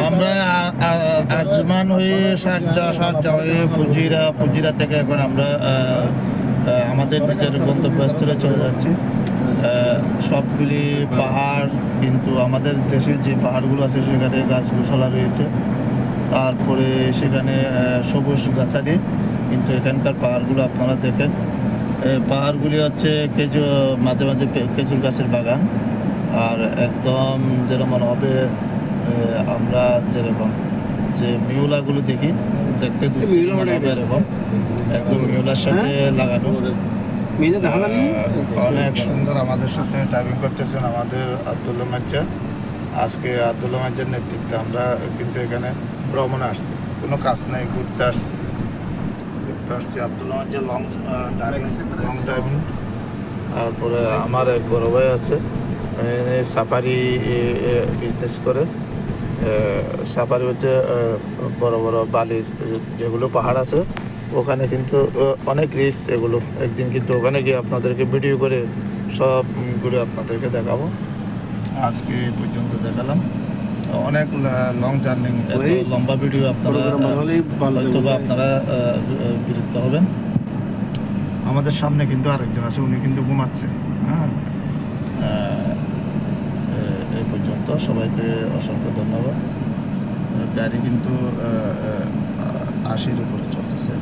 আমরা আজমান হয়ে শারজা হয়ে ফুজিরা থেকে এখন আমরা আমাদের নিজের গন্তব্যস্থলে চলে যাচ্ছি। সবগুলি পাহাড়, কিন্তু আমাদের দেশের যে পাহাড়গুলো আছে সেখানে গাছগুছালা রয়েছে, তারপরে সেখানে সবুজ গাছালি, কিন্তু এখানকার পাহাড়গুলো আপনারা দেখেন, পাহাড়গুলি হচ্ছে মাঝে মাঝে খেজুর গাছের বাগান। আর একদম যেরকম মনে হবে আমরা যেরকম যে মিউলাগুলো দেখি, দেখতে মনে হবে এরকম একদম মিউলার সাথে লাগানো। অনেক সুন্দর। আমাদের সাথে ড্রাইভিং করতেছেন আমাদের আব্দুল্লাহ মাজ্জা। আজকে আব্দুল্লাহ মাজ্জার নেতৃত্বে আমরা কিন্তু এখানে ভ্রমণে আসছি, কোনো কাজ নাই, ঘুরতে আসছি। আব্দুল্লাহ মাজ্জা লং ড্রাইভিং। তারপরে আমার এক বড় ভাই আছে, সাফারি বিজনেস করে। সাফারি হচ্ছে বড় বড় বালির যেগুলো পাহাড় আছে ওখানে কিন্তু অনেক রিস্ক এগুলো। একদিন কিন্তু ওখানে গিয়ে আপনাদেরকে ভিডিও করে সবগুলো আপনাদেরকে দেখাবো। আজকে পর্যন্ত দেখালাম, অনেক লং জার্নি, এত লম্বা ভিডিও আপনারা হয়তো বা আপনারা বিরক্ত হবেন। আমাদের সামনে কিন্তু আরেকজন আছে, উনি কিন্তু ঘুমাচ্ছে। হ্যাঁ, এই পর্যন্ত সবাইকে অসংখ্য ধন্যবাদ। গাড়ি কিন্তু 80-র উপরে চলতেছে।